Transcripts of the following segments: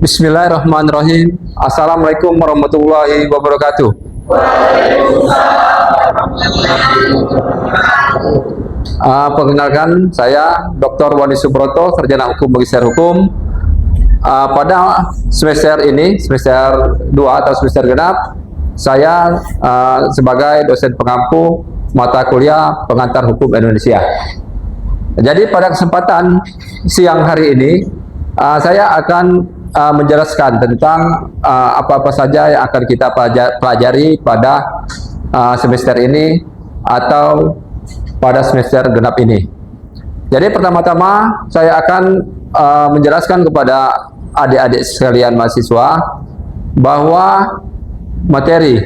Bismillahirrahmanirrahim. Assalamualaikum warahmatullahi wabarakatuh. Perkenalkan, saya Dr. Wani Subroto, Sarjana Hukum Magister Hukum. Pada semester ini, semester 2 atau semester genap, saya sebagai dosen pengampu mata kuliah pengantar hukum Indonesia. Jadi pada kesempatan siang hari ini, saya akan menjelaskan tentang apa-apa saja yang akan kita pelajari pada semester ini atau pada semester genap ini. Jadi pertama-tama saya akan menjelaskan kepada adik-adik sekalian mahasiswa bahwa materi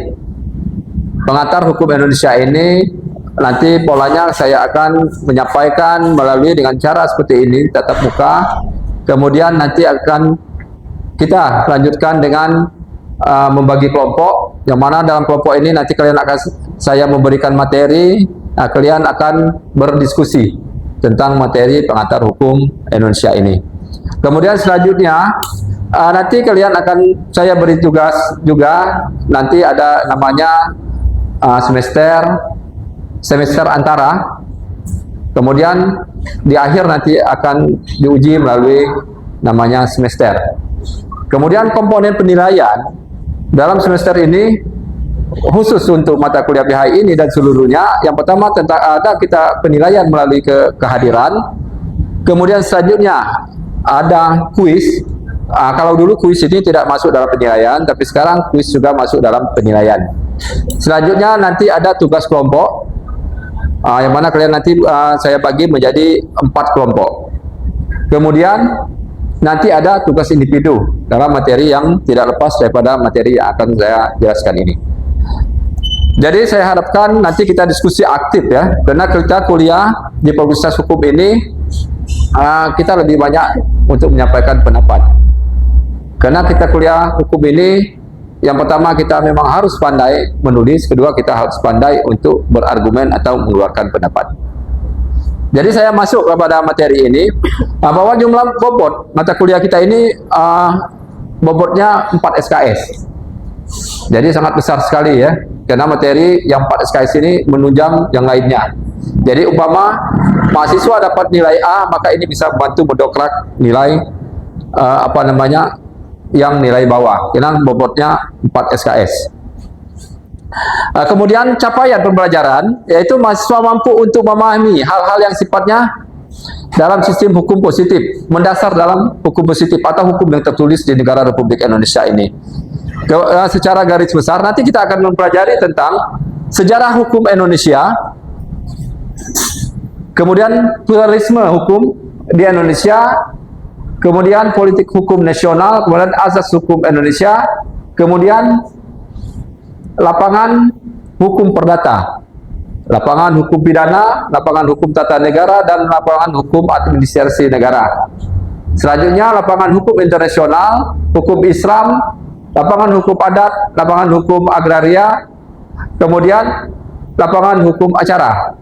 pengantar hukum Indonesia ini nanti polanya saya akan menyampaikan melalui dengan cara seperti ini, tatap muka. Kemudian nanti akan kita lanjutkan dengan membagi kelompok, yang mana dalam kelompok ini nanti kalian akan saya memberikan materi, kalian akan berdiskusi tentang materi pengantar hukum Indonesia ini. Kemudian selanjutnya nanti kalian akan saya beri tugas juga, nanti ada namanya semester antara. Kemudian di akhir nanti akan diuji melalui namanya semester. Kemudian komponen penilaian dalam semester ini khusus untuk mata kuliah PHI ini dan seluruhnya. Yang pertama tentang ada kita penilaian melalui kehadiran. Kemudian selanjutnya ada kuis. Kalau dulu kuis ini tidak masuk dalam penilaian, tapi sekarang kuis juga masuk dalam penilaian. Selanjutnya nanti ada tugas kelompok, yang mana kalian nanti saya bagi menjadi 4 kelompok. Kemudian nanti ada tugas individu dalam materi yang tidak lepas daripada materi yang akan saya jelaskan ini. Jadi saya harapkan nanti kita diskusi aktif ya, karena kita kuliah di Fakultas Hukum ini kita lebih banyak untuk menyampaikan pendapat. Karena kita kuliah hukum ini, yang pertama kita memang harus pandai menulis, kedua kita harus pandai untuk berargumen atau mengeluarkan pendapat. Jadi saya masuk kepada materi ini, bahwa jumlah bobot mata kuliah kita ini bobotnya 4 SKS. Jadi sangat besar sekali ya, karena materi yang 4 SKS ini menunjang yang lainnya. Jadi umpama mahasiswa dapat nilai A, maka ini bisa membantu mendongkrak nilai yang nilai bawah, karena bobotnya 4 SKS. Kemudian capaian pembelajaran, yaitu mahasiswa mampu untuk memahami hal-hal yang sifatnya dalam sistem hukum positif, mendasar dalam hukum positif atau hukum yang tertulis di negara Republik Indonesia ini. Secara garis besar nanti kita akan mempelajari tentang sejarah hukum Indonesia, kemudian pluralisme hukum di Indonesia, kemudian politik hukum nasional, kemudian asas hukum Indonesia, kemudian lapangan hukum perdata, lapangan hukum pidana, lapangan hukum tata negara, dan lapangan hukum administrasi negara. Selanjutnya lapangan hukum internasional, hukum Islam, lapangan hukum adat, lapangan hukum agraria, kemudian lapangan hukum acara.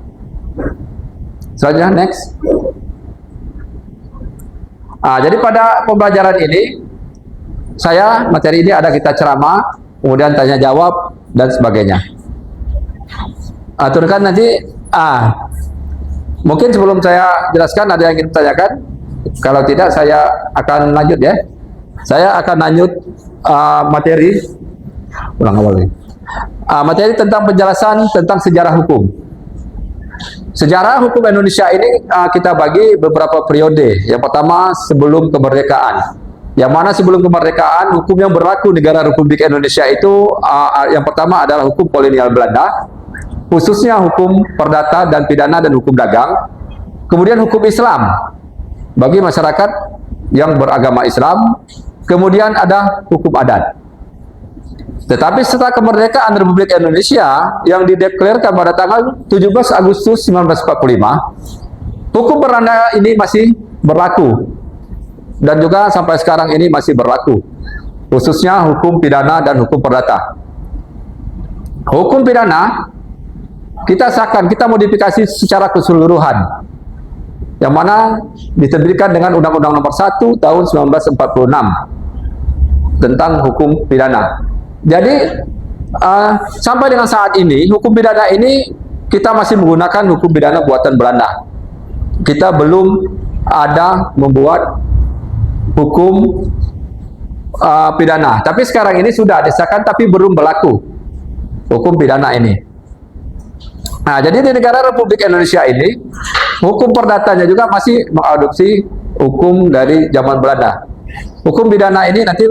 Selanjutnya next. Jadi pada pembelajaran ini materi ini ada kita ceramah, kemudian tanya jawab dan sebagainya. Aturkan nanti mungkin sebelum saya jelaskan ada yang ingin ditanyakan. Kalau tidak saya akan lanjut ya. Saya akan lanjut materi materi tentang penjelasan tentang sejarah hukum. Sejarah hukum Indonesia ini kita bagi beberapa periode. Yang pertama sebelum kemerdekaan. Yang mana sebelum kemerdekaan hukum yang berlaku negara Republik Indonesia itu yang pertama adalah hukum kolonial Belanda, khususnya hukum perdata dan pidana dan hukum dagang. Kemudian hukum Islam bagi masyarakat yang beragama Islam. Kemudian ada hukum adat. Tetapi setelah kemerdekaan Republik Indonesia yang dideklarasikan pada tanggal 17 Agustus 1945, hukum perdata ini masih berlaku dan juga sampai sekarang ini masih berlaku, khususnya hukum pidana dan hukum perdata. Hukum pidana kita sahkan, kita modifikasi secara keseluruhan, yang mana diterbitkan dengan Undang-Undang Nomor 1 Tahun 1946. tentang hukum pidana. Jadi sampai dengan saat ini hukum pidana ini kita masih menggunakan hukum pidana buatan Belanda. Kita belum ada membuat hukum pidana. Tapi sekarang ini sudah disahkan tapi belum berlaku hukum pidana ini. Nah, jadi di negara Republik Indonesia ini hukum perdatanya juga masih mengadopsi hukum dari zaman Belanda. Hukum pidana ini nanti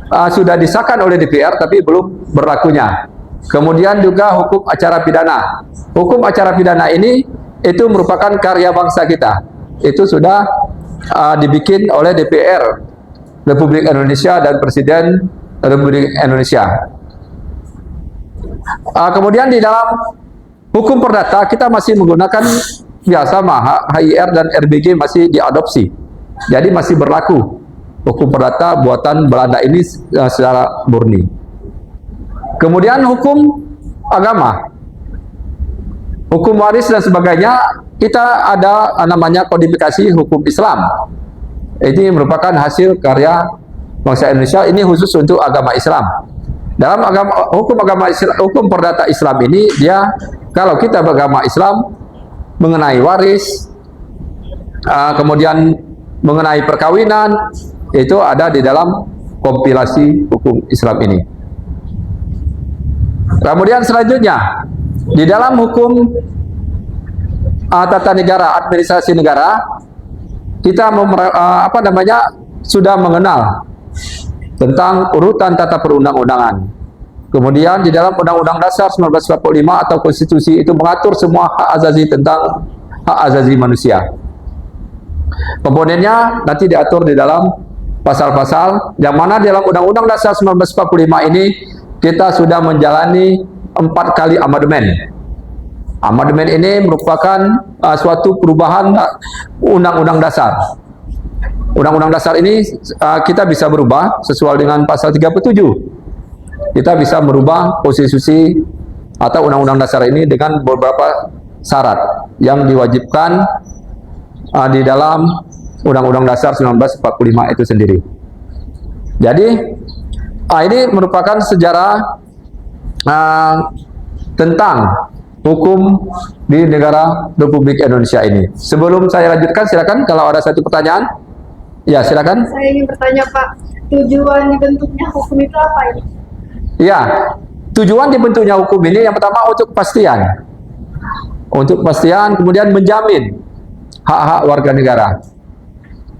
sudah disahkan oleh DPR tapi belum berlakunya. Kemudian juga hukum acara pidana. Hukum acara pidana ini itu merupakan karya bangsa kita. Itu sudah dibikin oleh DPR Republik Indonesia dan Presiden Republik Indonesia. Kemudian di dalam hukum perdata kita masih menggunakan biasa HIR dan RBG masih diadopsi. Jadi masih berlaku hukum perdata buatan Belanda ini secara murni. Kemudian hukum agama, hukum waris dan sebagainya, kita ada namanya kodifikasi hukum Islam. Ini merupakan hasil karya bangsa Indonesia, ini khusus untuk agama Islam. Dalam hukum perdata Islam ini, dia kalau kita beragama Islam mengenai waris, kemudian mengenai perkawinan, itu ada di dalam kompilasi hukum Islam ini. Kemudian selanjutnya di dalam hukum tata negara, administrasi negara, kita sudah mengenal tentang urutan tata perundang-undangan. Kemudian di dalam Undang-Undang Dasar 1945 atau konstitusi itu mengatur semua hak azazi tentang hak azazi manusia. Komponennya nanti diatur di dalam pasal-pasal, yang mana di dalam Undang-Undang Dasar 1945 ini kita sudah menjalani 4 kali amandemen. Amandemen ini merupakan suatu perubahan Undang-Undang Dasar. Undang-Undang Dasar ini kita bisa berubah sesuai dengan pasal 37. Kita bisa merubah konstitusi atau Undang-Undang Dasar ini dengan beberapa syarat yang diwajibkan di dalam Undang-Undang Dasar 1945 itu sendiri. Jadi ini merupakan sejarah tentang hukum di negara Republik Indonesia ini. Sebelum saya lanjutkan, silakan kalau ada satu pertanyaan. Ya, silakan. Saya ingin bertanya, Pak, tujuan dibentuknya hukum itu apa ini? Ya, tujuan dibentuknya hukum ini yang pertama untuk kepastian. Untuk kepastian, kemudian menjamin hak-hak warga negara.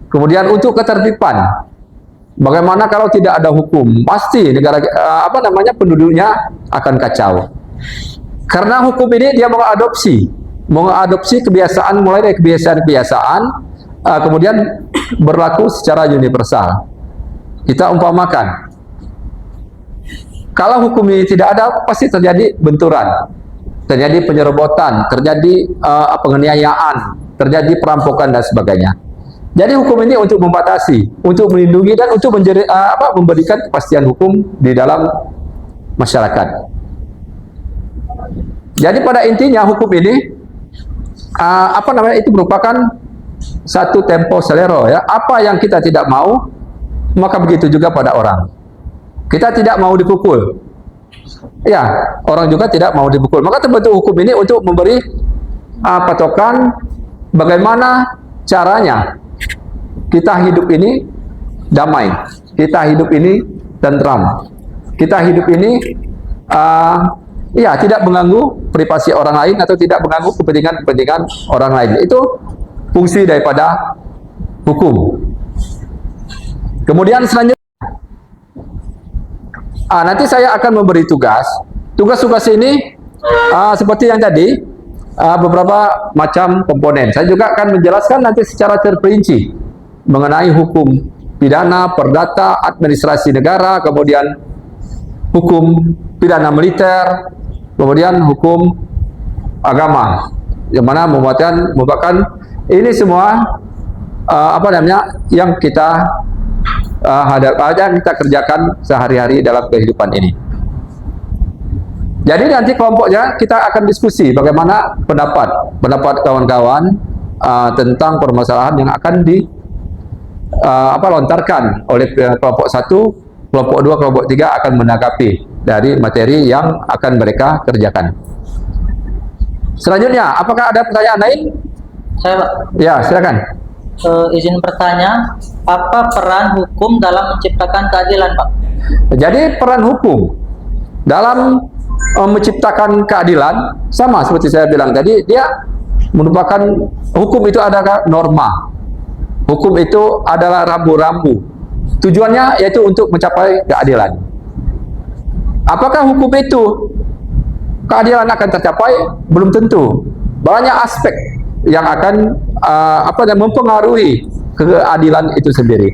Kemudian untuk ketertiban. Bagaimana kalau tidak ada hukum? Pasti negara penduduknya akan kacau. Karena hukum ini dia mengadopsi kebiasaan, mulai dari kebiasaan-kebiasaan kemudian berlaku secara universal. Kita umpamakan, kalau hukum ini tidak ada, pasti terjadi benturan, terjadi penyerobotan, terjadi penganiayaan, terjadi perampokan dan sebagainya. Jadi hukum ini untuk membatasi, untuk melindungi dan untuk memberikan kepastian hukum di dalam masyarakat. Jadi pada intinya hukum ini itu merupakan satu tempo selero, ya. Apa yang kita tidak mau, maka begitu juga pada orang. Kita tidak mau dipukul, ya, orang juga tidak mau dipukul. Maka terbentuk hukum ini untuk memberi patokan bagaimana caranya kita hidup ini damai, kita hidup ini tentram, kita hidup ini tidak mengganggu privasi orang lain atau tidak mengganggu kepentingan orang lain. Itu fungsi daripada hukum. Kemudian selanjutnya, nanti saya akan memberi tugas-tugas ini seperti yang tadi, beberapa macam komponen. Saya juga akan menjelaskan nanti secara terperinci mengenai hukum pidana, perdata, administrasi negara, kemudian hukum pidana militer, kemudian hukum agama, yang mana merupakan ini semua yang kita yang kita kerjakan sehari-hari dalam kehidupan ini. Jadi nanti kelompoknya kita akan diskusi bagaimana pendapat kawan-kawan tentang permasalahan yang akan lontarkan oleh kelompok 1 kelompok 2, kelompok 3 akan menanggapi dari materi yang akan mereka kerjakan. Selanjutnya, apakah ada pertanyaan lain? Saya, Pak. Ya, silakan. Izin bertanya, apa peran hukum dalam menciptakan keadilan, Pak? Jadi peran hukum dalam menciptakan keadilan sama seperti saya bilang tadi, dia merupakan hukum itu adalah norma. Hukum itu adalah rambu-rambu. Tujuannya yaitu untuk mencapai keadilan. Apakah hukum itu keadilan akan tercapai? Belum tentu. Banyak aspek yang akan mempengaruhi keadilan itu sendiri.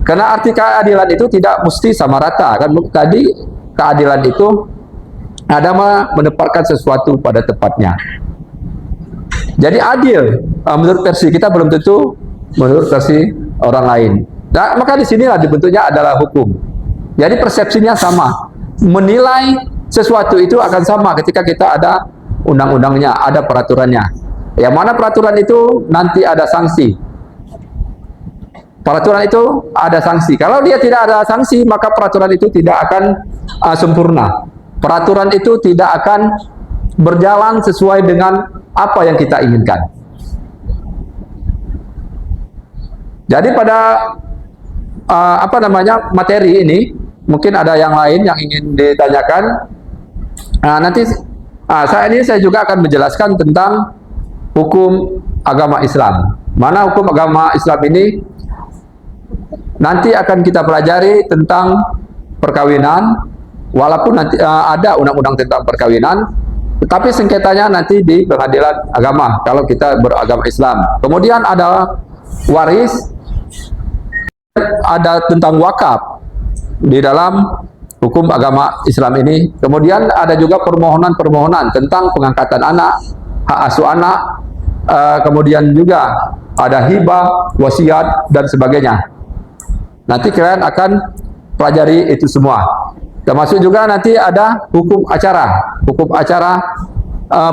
Karena arti keadilan itu tidak mesti sama rata. Kan tadi keadilan itu ada menempatkan sesuatu pada tempatnya. Jadi adil menurut versi kita belum tentu menurut versi orang lain. Nah, maka di sinilah dibentuknya adalah hukum. Jadi persepsinya sama. Menilai sesuatu itu akan sama ketika kita ada undang-undangnya, ada peraturannya. Yang mana peraturan itu nanti ada sanksi. Peraturan itu ada sanksi. Kalau dia tidak ada sanksi, maka peraturan itu tidak akan sempurna. Peraturan itu tidak akan berjalan sesuai dengan apa yang kita inginkan. Jadi pada materi ini mungkin ada yang lain yang ingin ditanyakan. Saya juga akan menjelaskan tentang hukum agama Islam. Mana hukum agama Islam ini nanti akan kita pelajari tentang perkawinan, walaupun nanti ada undang-undang tentang perkawinan, tetapi sengketanya nanti di pengadilan agama kalau kita beragama Islam. Kemudian ada waris, ada tentang wakaf di dalam hukum agama Islam ini. Kemudian ada juga permohonan-permohonan tentang pengangkatan anak, hak asuh anak, kemudian juga ada hibah, wasiat, dan sebagainya. Nanti kalian akan pelajari itu semua. Termasuk juga nanti ada hukum acara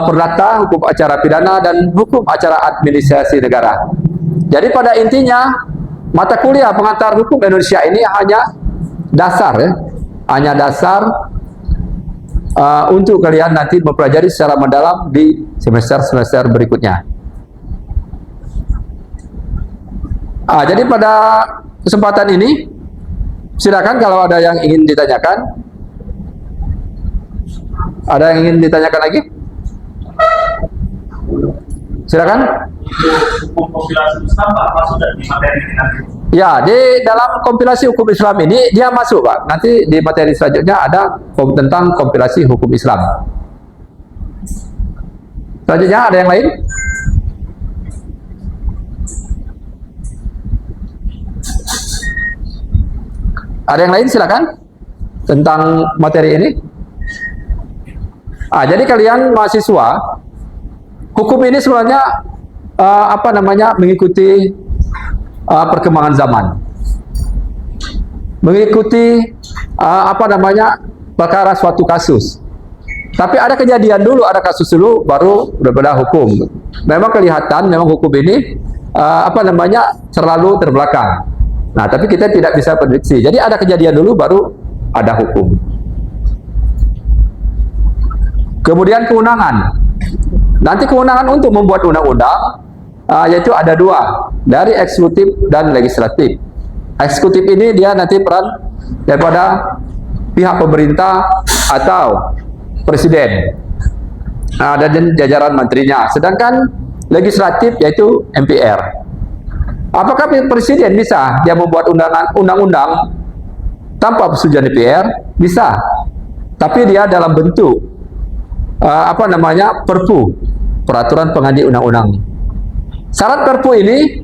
perdata, hukum acara pidana, dan hukum acara administrasi negara. Jadi pada intinya mata kuliah pengantar hukum Indonesia ini hanya dasar, hanya dasar untuk kalian nanti mempelajari secara mendalam di semester-semester berikutnya. Jadi pada kesempatan ini silakan kalau ada yang ingin ditanyakan. Ada yang ingin ditanyakan lagi? Silakan. Hukum kompilasi Islam Pak masuk dari materi ini nanti. Ya, di dalam kompilasi hukum Islam ini dia masuk, Pak. Nanti di materi selanjutnya ada tentang kompilasi hukum Islam. Selanjutnya ada yang lain? Ada yang lain silakan tentang materi ini. Jadi kalian mahasiswa, hukum ini sebenarnya mengikuti perkembangan zaman, mengikuti perkara suatu kasus. Tapi ada kejadian dulu, ada kasus dulu, baru berbeda hukum. Memang kelihatan, memang hukum ini terlalu terbelakang. Nah, tapi kita tidak bisa prediksi. Jadi ada kejadian dulu, baru ada hukum. Kemudian kewenangan. Nanti kewenangan untuk membuat undang-undang yaitu ada dua, dari eksekutif dan legislatif. Eksekutif ini dia nanti peran daripada pihak pemerintah atau presiden dan jajaran menterinya. Sedangkan legislatif yaitu MPR. Apakah presiden bisa dia membuat undang-undang tanpa persetujuan DPR? Bisa. Tapi dia dalam bentuk Perpu, peraturan pengganti undang-undang. Syarat Perpu ini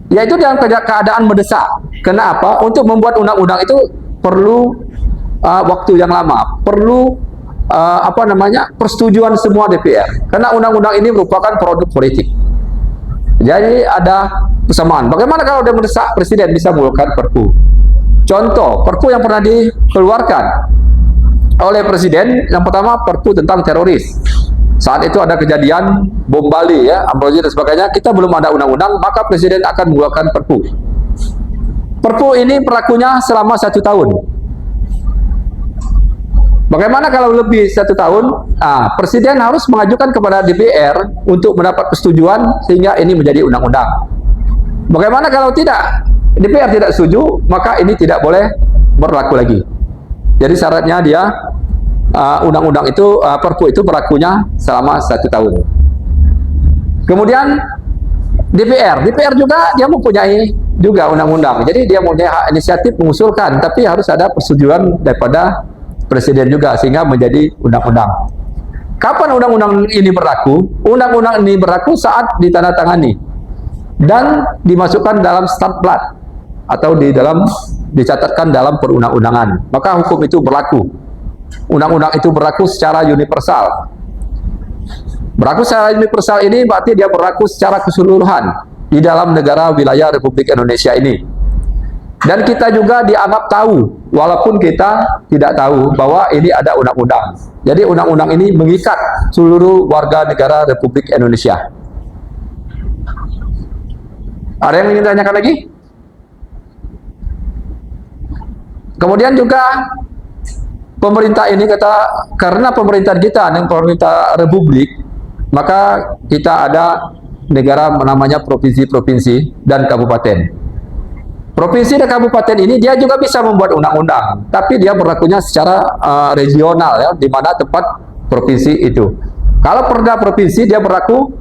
yaitu dalam keadaan mendesak. Kenapa? Untuk membuat undang-undang itu perlu waktu yang lama, perlu persetujuan semua DPR. Karena undang-undang ini merupakan produk politik. Jadi ada persamaan. Bagaimana kalau dia mendesak presiden bisa mengeluarkan Perpu? Contoh, Perpu yang pernah dikeluarkan oleh presiden, yang pertama Perpu tentang teroris. Saat itu ada kejadian bom Bali, Ambrosi dan sebagainya. Kita belum ada undang-undang, maka presiden akan mengeluarkan Perpu. Perpu ini berlakunya selama 1 tahun. Bagaimana kalau lebih 1 tahun? Presiden harus mengajukan kepada DPR untuk mendapat persetujuan sehingga ini menjadi undang-undang. Bagaimana kalau tidak? DPR tidak setuju, maka ini tidak boleh berlaku lagi. Jadi syaratnya dia undang-undang itu, Perpu itu berlakunya selama 1 tahun. Kemudian DPR juga dia mempunyai juga undang-undang. Jadi dia mempunyai hak inisiatif mengusulkan, tapi harus ada persetujuan daripada Presiden juga sehingga menjadi undang-undang. Kapan undang-undang ini berlaku? Undang-undang ini berlaku saat ditandatangani dan dimasukkan dalam statplat atau dicatatkan dalam perundang-undangan. Maka hukum itu berlaku. Undang-undang itu berlaku secara universal. Berlaku secara universal ini berarti dia berlaku secara keseluruhan di dalam negara wilayah Republik Indonesia ini. Dan kita juga dianggap tahu, walaupun kita tidak tahu bahwa ini ada undang-undang. Jadi undang-undang ini mengikat seluruh warga negara Republik Indonesia. Ada yang ingin tanyakan lagi? Kemudian juga pemerintah ini karena pemerintah kita dan pemerintah Republik, maka kita ada negara namanya provinsi-provinsi dan kabupaten. Provinsi dan kabupaten ini dia juga bisa membuat undang-undang, tapi dia berlakunya secara regional ya, di mana tempat provinsi itu. Kalau perda provinsi dia berlaku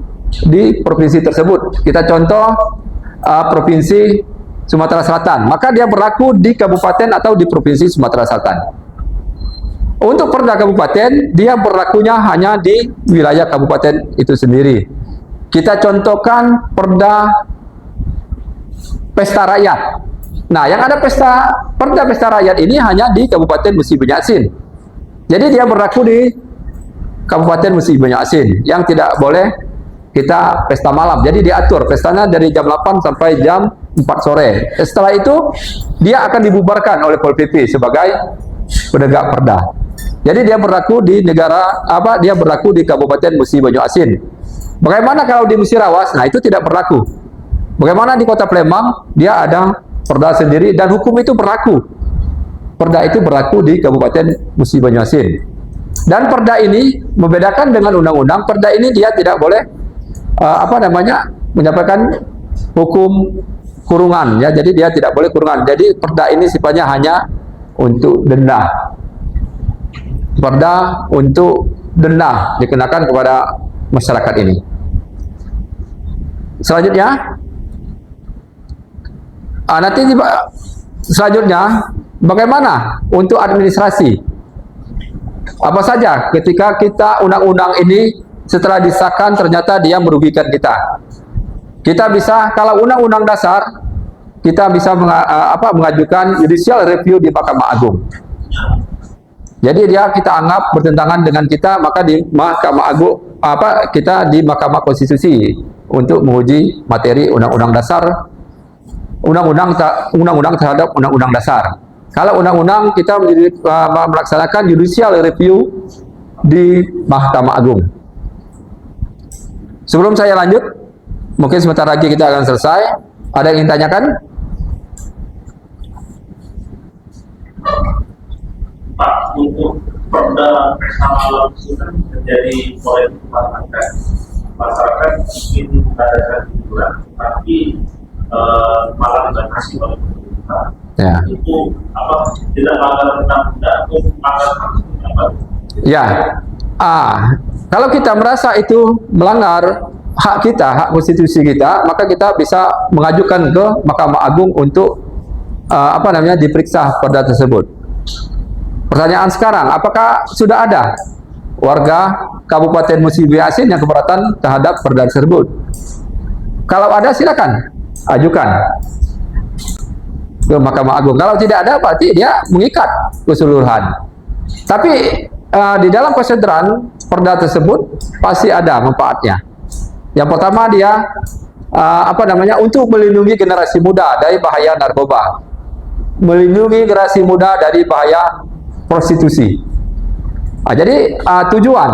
di provinsi tersebut. Kita contoh provinsi Sumatera Selatan, maka dia berlaku di kabupaten atau di provinsi Sumatera Selatan. Untuk perda kabupaten dia berlakunya hanya di wilayah kabupaten itu sendiri. Kita contohkan perda pesta rakyat. Nah, yang ada perda pesta rakyat ini hanya di Kabupaten Musi Banyu-Asin. Jadi dia berlaku di Kabupaten Musi Banyu-Asin yang tidak boleh kita pesta malam. Jadi diatur pestanya dari jam 8 sampai jam 4 sore. Setelah itu dia akan dibubarkan oleh Pol PP sebagai penegak perda. Jadi dia berlaku di dia berlaku di Kabupaten Musi Banyu-Asin. Bagaimana kalau di Musirawas? Nah, itu tidak berlaku. Bagaimana di Kota Palembang? Dia ada perda sendiri dan hukum itu berlaku. Perda itu berlaku di Kabupaten Musi Banyu-Asin. Dan perda ini membedakan dengan undang-undang. Perda ini dia tidak boleh menyampaikan hukum kurungan ya. Jadi dia tidak boleh kurungan. Jadi perda ini sifatnya hanya untuk denda. Perda untuk denda dikenakan kepada masyarakat ini. Selanjutnya selanjutnya bagaimana untuk administrasi? Apa saja ketika kita undang-undang ini setelah disahkan ternyata dia merugikan kita? Kita bisa, kalau undang-undang dasar, kita bisa mengajukan judicial review di Mahkamah Agung. Jadi kita anggap bertentangan dengan kita, maka di Mahkamah Agung kita di Mahkamah Konstitusi untuk menguji materi undang-undang dasar, undang-undang terhadap undang-undang dasar. Kalau undang-undang kita melaksanakan judicial review di Mahkamah Agung. Sebelum saya lanjut, mungkin sebentar lagi kita akan selesai. Ada yang ingin tanyakan? Pak, untuk perda pesta malam itu kan menjadi polemik masyarakat ingin mengadakan hiburan, tapi malah dibatasi oleh pemerintah. Ya. Itu tidak melanggar undang-undang atau melanggar apa? Ya. Kalau kita merasa itu melanggar hak kita, hak konstitusi kita, maka kita bisa mengajukan ke Mahkamah Agung untuk diperiksa perda tersebut. Pertanyaan sekarang, apakah sudah ada warga Kabupaten Musi Banyu-Asin yang keberatan terhadap perda tersebut? Kalau ada, silakan ajukan ke Mahkamah Agung. Kalau tidak ada, berarti dia mengikat keseluruhan. Tapi di dalam konsideran perda tersebut pasti ada manfaatnya. Yang pertama dia untuk melindungi generasi muda dari bahaya narkoba, melindungi generasi muda dari bahaya prostitusi. Jadi tujuan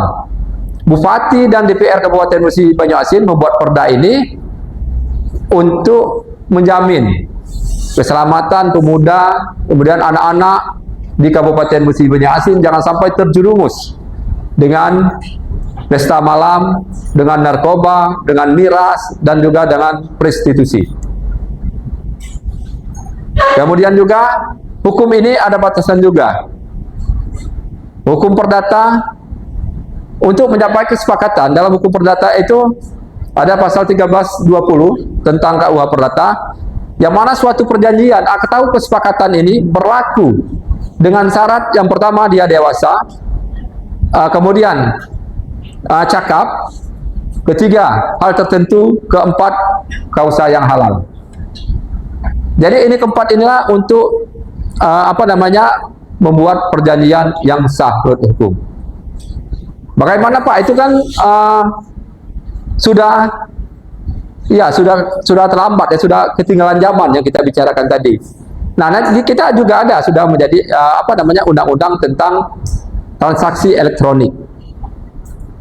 Bupati dan DPR Kabupaten Musi Banyu-Asin membuat perda ini untuk menjamin keselamatan pemuda, kemudian anak-anak di Kabupaten Musi Banyu-Asin jangan sampai terjerumus dengan pesta malam, dengan narkoba, dengan miras, dan juga dengan prostitusi. Kemudian juga hukum ini ada batasan juga. Hukum perdata, untuk mencapai kesepakatan dalam hukum perdata itu ada pasal 1320 tentang KUH Perdata, yang mana suatu perjanjian atau kesepakatan ini berlaku dengan syarat yang pertama dia dewasa, kemudian cakap, ketiga hal tertentu, keempat kausa yang halal. Jadi ini keempat inilah untuk membuat perjanjian yang sah menurut hukum. Bagaimana Pak? Itu kan sudah terlambat ya, sudah ketinggalan zaman yang kita bicarakan tadi. Nah, nanti kita juga ada sudah menjadi undang-undang tentang transaksi elektronik.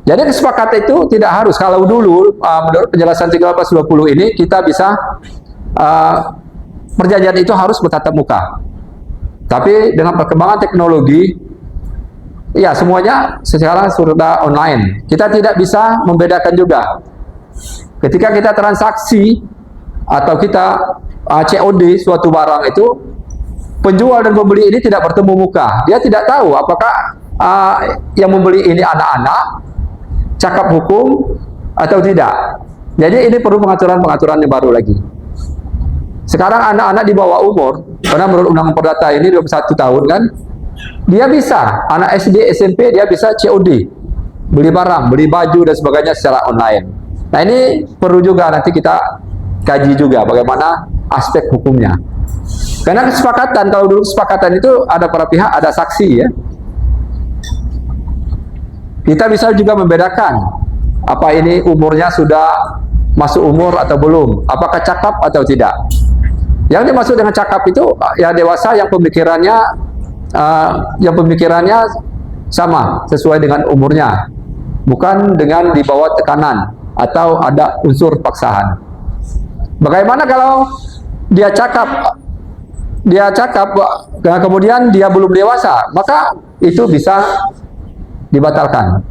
Jadi kesepakatan itu tidak harus, kalau dulu menurut penjelasan 1320 ini kita bisa perjanjian itu harus bertatap muka. Tapi dengan perkembangan teknologi, ya semuanya sekarang sudah online. Kita tidak bisa membedakan juga. Ketika kita transaksi atau kita COD suatu barang itu, penjual dan pembeli ini tidak bertemu muka. Dia tidak tahu apakah yang membeli ini anak-anak, cakap hukum atau tidak. Jadi ini perlu pengaturan-pengaturan yang baru lagi. Sekarang anak-anak di bawah umur, karena menurut Undang-Undang Perdata ini 21 tahun kan, dia bisa, anak SD, SMP dia bisa COD, beli barang, beli baju dan sebagainya secara online. Nah ini perlu juga nanti kita kaji juga bagaimana aspek hukumnya. Karena kesepakatan, kalau dulu kesepakatan itu ada para pihak, ada saksi ya. Kita bisa juga membedakan apa ini umurnya sudah masuk umur atau belum, apakah cakap atau tidak. Yang dimaksud dengan cakap itu ya dewasa yang pemikirannya sama sesuai dengan umurnya, bukan dengan di bawah tekanan atau ada unsur paksaan. Bagaimana kalau dia cakap kemudian dia belum dewasa, maka itu bisa dibatalkan.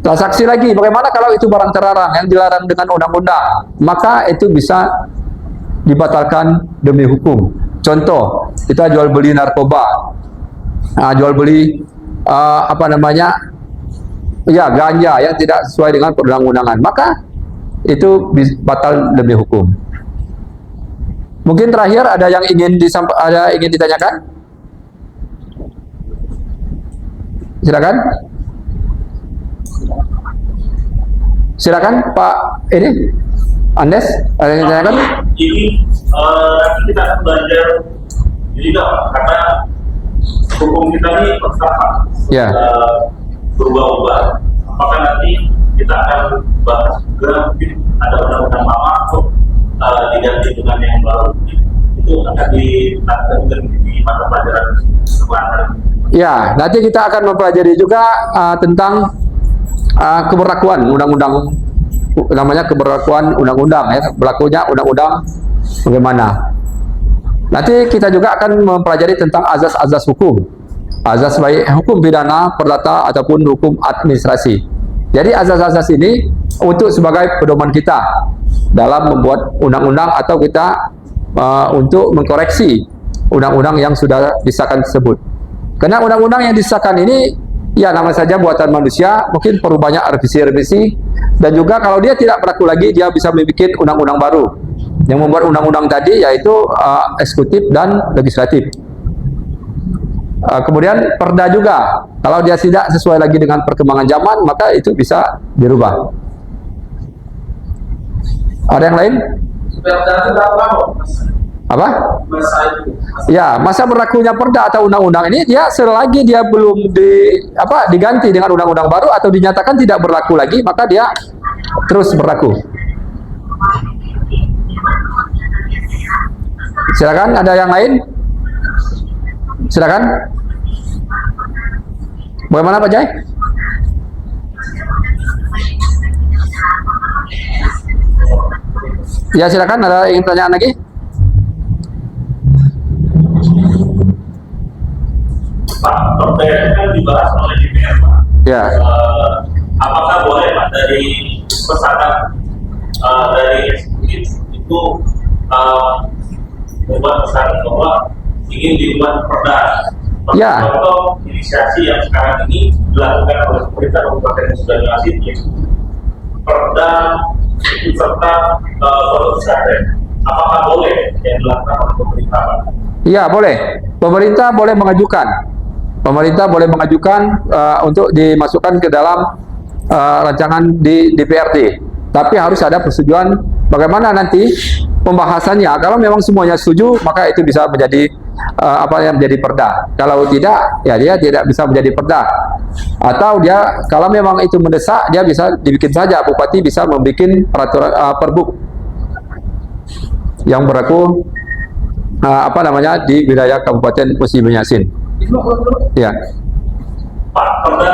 Transaksi lagi, bagaimana kalau itu barang terlarang yang dilarang dengan undang-undang, maka itu bisa dibatalkan demi hukum. Contoh, kita jual beli narkoba, jual beli ganja yang tidak sesuai dengan perundang-undangan, maka itu batal demi hukum. Mungkin terakhir ada yang ingin ditanyakan? Silakan. Silakan Pak Andes, ada yang ditanyakan? Ini nanti kita akan belajar ini karena hukum kita ini Ya. berubah-ubah. Apakah nanti kita akan bahas juga mungkin ada undang-undang lama untuk diganti dengan yang baru, itu akan dilakukan di mata pelajaran sekolah. Ya, nanti kita akan mempelajari juga tentang keberlakuan undang-undang, namanya keberlakuan undang-undang ya, berlakunya undang-undang bagaimana. Nanti kita juga akan mempelajari tentang azas-azas hukum, azas baik hukum pidana, perdata ataupun hukum administrasi. Jadi azas-azas ini untuk sebagai pedoman kita dalam membuat undang-undang atau kita untuk mengkoreksi undang-undang yang sudah disahkan tersebut. Karena undang-undang yang disahkan ini ya nama saja buatan manusia, mungkin perlu banyak revisi-revisi, dan juga kalau dia tidak berlaku lagi, dia bisa membuat undang-undang baru. Yang membuat undang-undang tadi yaitu eksekutif dan legislatif. Kemudian perda juga, kalau dia tidak sesuai lagi dengan perkembangan zaman, maka itu bisa dirubah. Ada yang lain? Apa? Ya, masa berlakunya perda atau undang-undang ini dia selagi dia belum diganti dengan undang-undang baru atau dinyatakan tidak berlaku lagi, maka dia terus berlaku. Silakan, ada yang lain? Silakan. Bagaimana Pak Jai? Ya silakan, ada ingin pertanyaan lagi? perda itu kan dibahas oleh DPR, Pak. Ya. Apakah boleh Pak dari pesanan dari eksekutif itu membuat pesanan bahwa ingin dibuat perda? Ya. Contoh inisiasi yang sekarang ini dilakukan oleh pemerintah Kabupaten Banyuasin, yaitu perda serta pesantren. Apakah boleh yang dilakukan oleh pemerintah, Pak? Iya, boleh. Pemerintah boleh mengajukan. Pemerintah boleh mengajukan untuk dimasukkan ke dalam rancangan di DPRD. Tapi harus ada persetujuan bagaimana nanti pembahasannya. Kalau memang semuanya setuju, maka itu bisa menjadi menjadi perda. Kalau tidak, ya dia tidak bisa menjadi perda. Atau dia kalau memang itu mendesak, dia bisa dibikin saja. Bupati bisa membuat peraturan perbuk yang berlaku di wilayah Kabupaten Musi Banyu-Asin. Ya. Pak, perda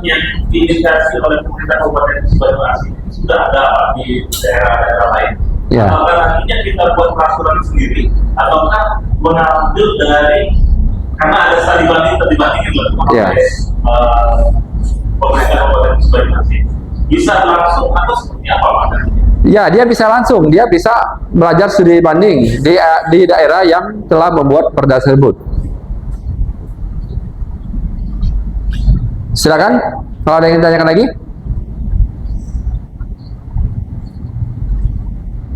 yang diinisiasi oleh pemerintah Kabupaten Musi Banyu-Asin sudah ada Pak di daerah-daerah lain. Ya. Apakah nantinya kita buat peraturan sendiri ataukah mengambil dari, karena ada studi banding Ya. pemerintah Kabupaten Musi Banyu-Asin, bisa langsung atau seperti apa Pak? Ya, dia bisa langsung, dia bisa belajar studi banding di daerah yang telah membuat perda tersebut. Silakan, kalau ada yang ditanyakan lagi.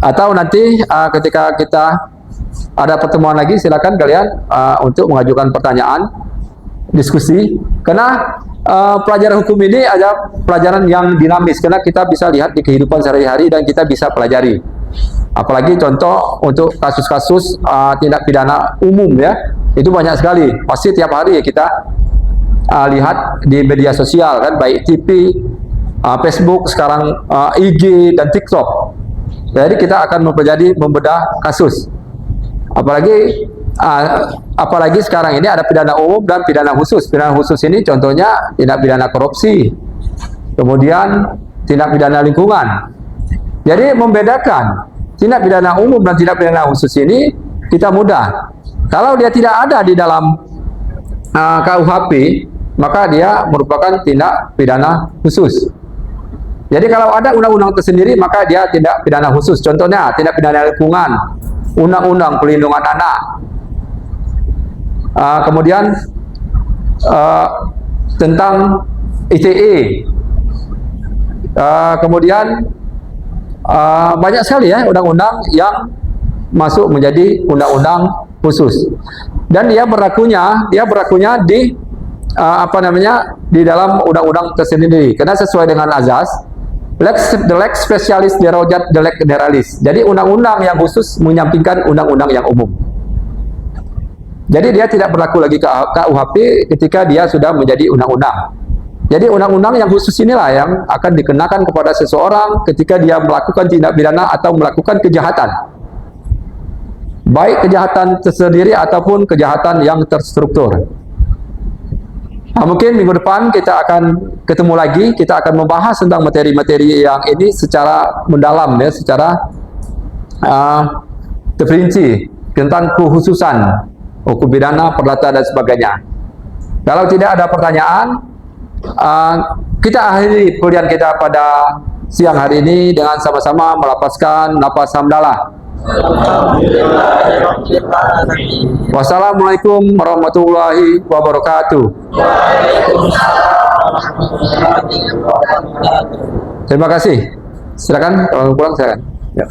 Atau nanti ketika kita ada pertemuan lagi, silakan kalian untuk mengajukan pertanyaan, diskusi. Karena pelajaran hukum ini ada pelajaran yang dinamis, karena kita bisa lihat di kehidupan sehari-hari dan kita bisa pelajari. Apalagi contoh untuk kasus-kasus tindak pidana umum, ya, itu banyak sekali. Pasti tiap hari kita lihat di media sosial, kan, baik TV, Facebook, sekarang IG dan TikTok. Jadi kita akan membedah kasus. Apalagi sekarang ini ada pidana umum dan pidana khusus. Pidana khusus ini contohnya tindak pidana korupsi, kemudian tindak pidana lingkungan. Jadi membedakan tindak pidana umum dan tindak pidana khusus ini kita mudah. Kalau dia tidak ada di dalam KUHP, maka dia merupakan tindak pidana khusus. Jadi kalau ada undang-undang tersendiri, maka dia tindak pidana khusus. Contohnya tindak pidana lingkungan, undang-undang pelindungan anak, kemudian tentang ITE, kemudian banyak sekali ya undang-undang yang masuk menjadi undang-undang khusus. Dan dia berlakunya di di dalam undang-undang tersendiri, karena sesuai dengan azas the lex specialis derogat the lex generalis. Jadi undang-undang yang khusus menyampingkan undang-undang yang umum. Jadi dia tidak berlaku lagi ke KUHP ketika dia sudah menjadi undang-undang. Jadi undang-undang yang khusus inilah yang akan dikenakan kepada seseorang ketika dia melakukan tindak pidana atau melakukan kejahatan, baik kejahatan tersendiri ataupun kejahatan yang terstruktur. Mungkin minggu depan kita akan ketemu lagi, kita akan membahas tentang materi-materi yang ini secara mendalam, ya, secara terperinci tentang kekhususan hukum pidana, perdata dan sebagainya. Kalau tidak ada pertanyaan, kita akhiri kuliah kita pada siang hari ini dengan sama-sama melapaskan nafas hamdalah. Wassalamualaikum warahmatullahi wabarakatuh. Terima kasih. Silakan kalau pulang, silakan. Ya.